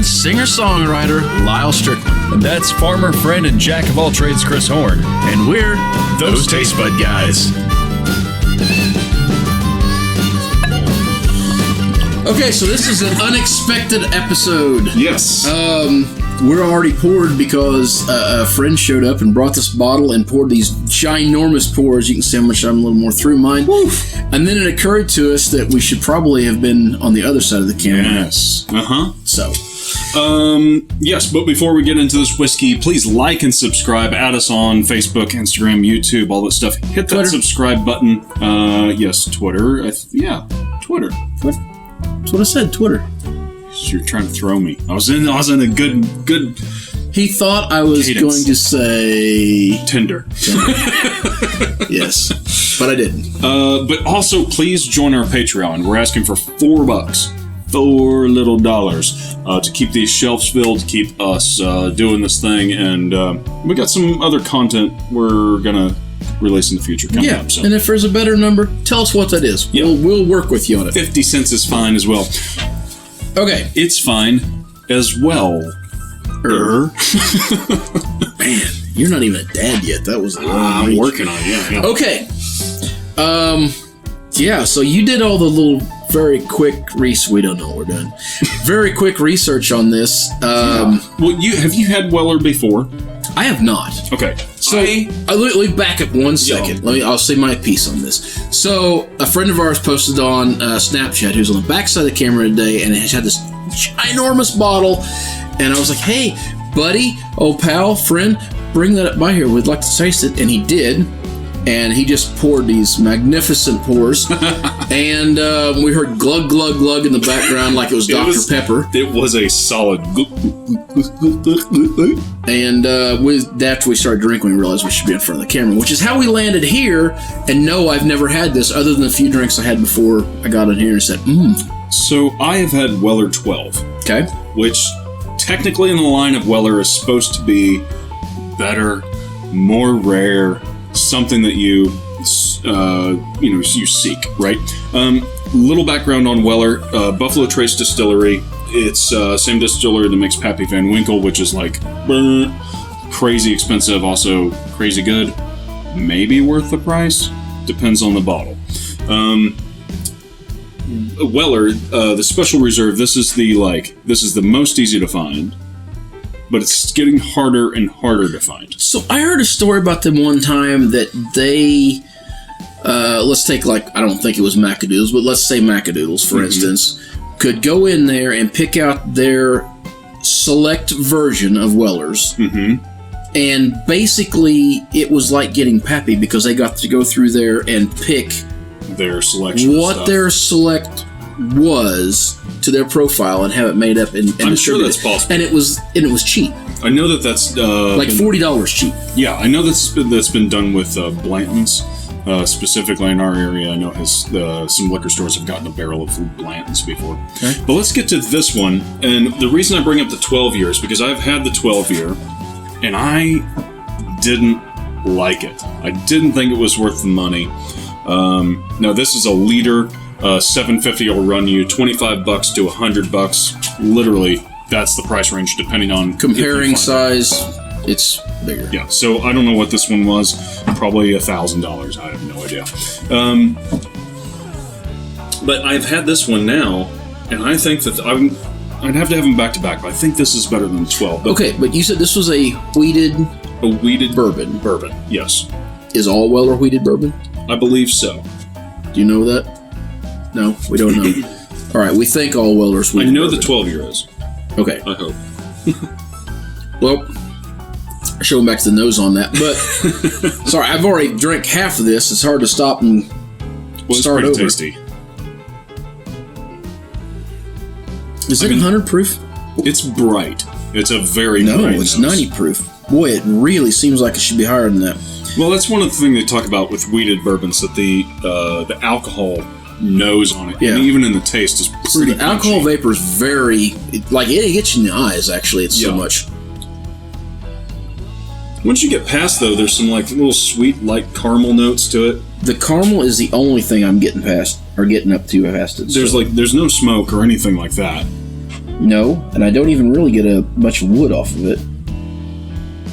and singer-songwriter Lyal Strickland. And that's farmer, friend, and jack of all trades Chris Horn. And we're those Tastebudguys. Okay, so this is an unexpected episode. Yes. We're already poured because a friend showed up and brought this bottle and poured these ginormous pours. You can see how much I'm a little more through mine. Woof. And then it occurred to us that we should probably have been on the other side of the camera. Yes. Uh-huh. So. Yes, but before we get into this whiskey, please like and subscribe. Add us on Facebook, Instagram, YouTube, all that stuff. Hit that subscribe button. Yes, Twitter. Twitter. That's what I said, Twitter. You're trying to throw me. I was in a good. He thought I was cadence. going to say Tinder. Yes, but I didn't. But also, please join our Patreon. We're asking for $4. $4 little dollars to keep these shelves filled, to keep us doing this thing, and we got some other content we're gonna release in the future coming up. So. And if there's a better number, tell us what that is. Yeah. We'll work with you on it. 50 cents is fine as well. Okay. It's fine as well. Man, you're not even a dad yet. That was a long I'm working on it, yeah. Okay. Yeah, so you did all the little very quick we don't know what we're doing. Very quick research on this. Well, have you had Weller before? I have not. Okay. So let me back up 1 second. I'll say my piece on this. So a friend of ours posted on Snapchat, who's on the backside of the camera today, and it had this ginormous bottle. And I was like, "Hey, buddy, old pal, friend, bring that up by here. We'd like to taste it." And he did. And he just poured these magnificent pours. And we heard glug, glug, glug in the background like it was Dr. Pepper. It was a solid And after we started drinking, we realized we should be in front of the camera, which is how we landed here. And no, I've never had this other than a few drinks I had before I got in here and said, So I have had Weller 12. Okay. Which technically in the line of Weller is supposed to be better, more rare, something that you seek, right? Little background on Weller. Buffalo Trace Distillery. It's same distillery that makes Pappy Van Winkle, which is like crazy expensive, also crazy good. Maybe worth the price. Depends on the bottle. Weller, the Special Reserve. This is the most easy to find. But it's getting harder and harder to find. So I heard a story about them one time that they, let's take I don't think it was Macadoodles, but let's say Macadoodles, for instance, could go in there and pick out their select version of Weller's. And basically, it was like getting Pappy because they got to go through there and pick their selection. What their select was to their profile and have it made up and I'm sure that's possible. And it was cheap. I know that's like $40 cheap. Yeah, I know that's been done with Blanton's, specifically in our area. I know some liquor stores have gotten a barrel of Blanton's before. Okay. But let's get to this one. And the reason I bring up the 12 year is because I've had the 12 year, and I didn't like it. I didn't think it was worth the money. Now this is a liter. $7.50 will run you $25 to $100. Literally, that's the price range depending on comparing size. It's bigger. Yeah. So I don't know what this one was. Probably $1,000. I have no idea. But I've had this one now, and I think that I'd have to have them back to back. But I think this is better than 12. Okay, but you said this was a wheated bourbon. Bourbon. Yes. Is all Weller wheated bourbon? I believe so. Do you know that? No, we don't know. All right, we think all Weller's wheated I know bourbon. the 12 year is. Okay. I hope. Well, I show back to the nose on that, but sorry, I've already drank half of this. It's hard to stop and start over. Tasty. Is it 100 proof? It's bright. It's a very bright it's nose. 90 proof. Boy, it really seems like it should be higher than that. Well, that's one of the things they talk about with wheated bourbons, that the alcohol nose on it, and even in the taste, is pretty so the alcohol punchy. vapor is very, it gets you in the eyes, actually. It's so much. Once you get past, though, there's some little sweet, light caramel notes to it. The caramel is the only thing I'm getting past, or getting up to past it. There's no smoke or anything like that. No, and I don't even really get much wood off of it.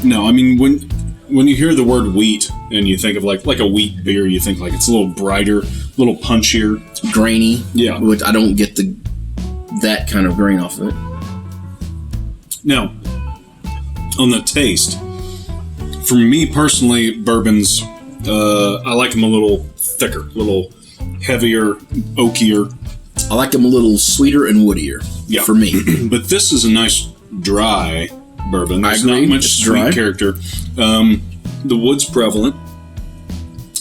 No, I mean, when you hear the word wheat and you think of like a wheat beer, you think like it's a little brighter, a little punchier. Grainy. Yeah. Which I don't get that kind of grain off of it. Now, on the taste, for me personally, bourbons, I like them a little thicker, a little heavier, oakier. I like them a little sweeter and woodier. Yeah. For me. But this is a nice dry bourbon. There's not much sweet character. The wood's prevalent.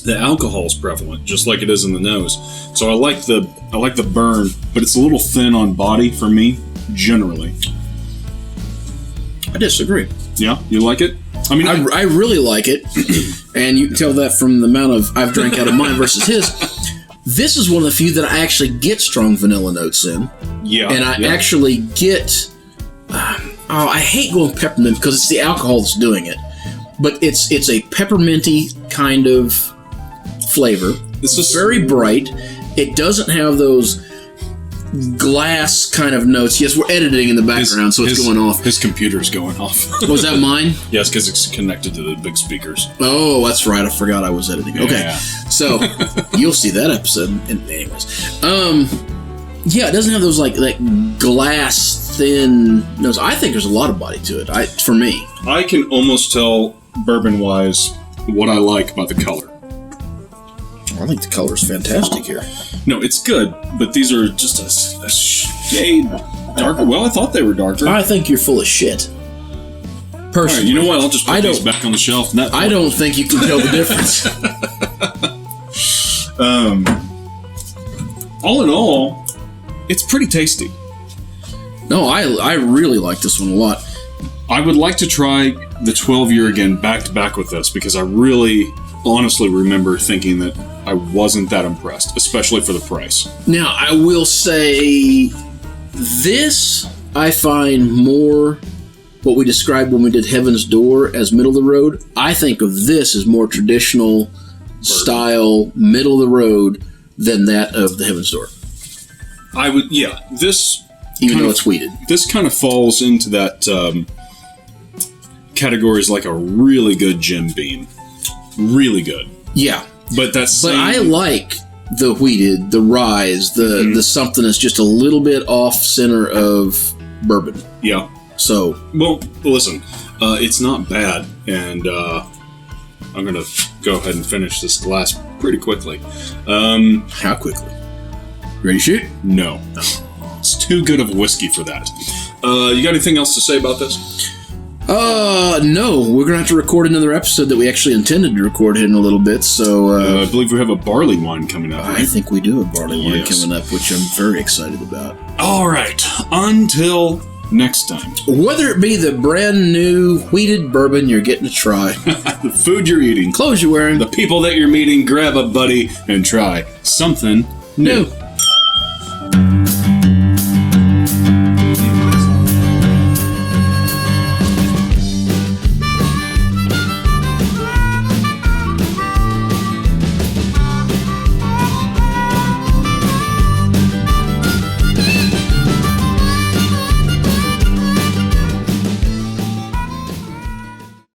The alcohol's prevalent, just like it is in the nose. So I like the burn, but it's a little thin on body for me, generally. I disagree. Yeah, you like it? I mean, I really like it, and you can tell that from the amount of I've drank out of mine versus his. This is one of the few that I actually get strong vanilla notes in. Yeah, and I actually get. I hate going peppermint because it's the alcohol that's doing it, but it's a pepperminty kind of flavor. It's very bright. It doesn't have those glass kind of notes. Yes, we're editing in the background, so it's going off. His computer's going off. Was that mine? Yes, because it's connected to the big speakers. Oh, that's right. I forgot I was editing. Okay, yeah. So you'll see that episode. Anyways, yeah, it doesn't have those like that glass thin notes. I think there's a lot of body to it. For me, I can almost tell bourbon wise what I like about the color. I think the color is fantastic here. No, it's good, but these are just a shade darker. Well, I thought they were darker. I think you're full of shit. Personally, right, you know what? I'll just put these back on the shelf. I don't think you can tell the difference. All in all, it's pretty tasty. No, I really like this one a lot. I would like to try the 12-year again back to back with this because I really honestly remember thinking that I wasn't that impressed, especially for the price. Now, I will say this I find more what we described when we did Heaven's Door as middle of the road. I think of this as more traditional style, middle of the road than that of the Heaven's Door. I would, yeah. This, even though it's wheated, this kind of falls into that category as like a really good Jim Beam. Really good. Yeah. But I like the wheated, the rye, the something that's just a little bit off center of bourbon. Yeah. So. Well, listen, it's not bad, and I'm going to go ahead and finish this glass pretty quickly. How quickly? Ready to shoot? No. It's too good of a whiskey for that. You got anything else to say about this? No. We're going to have to record another episode that we actually intended to record in a little bit, so... I believe we have a barley wine coming up, right? I think we do have barley wine coming up, which I'm very excited about. All right. Until next time. Whether it be the brand new wheated bourbon you're getting to try, the food you're eating, clothes you're wearing, the people that you're meeting, grab a buddy and try something new.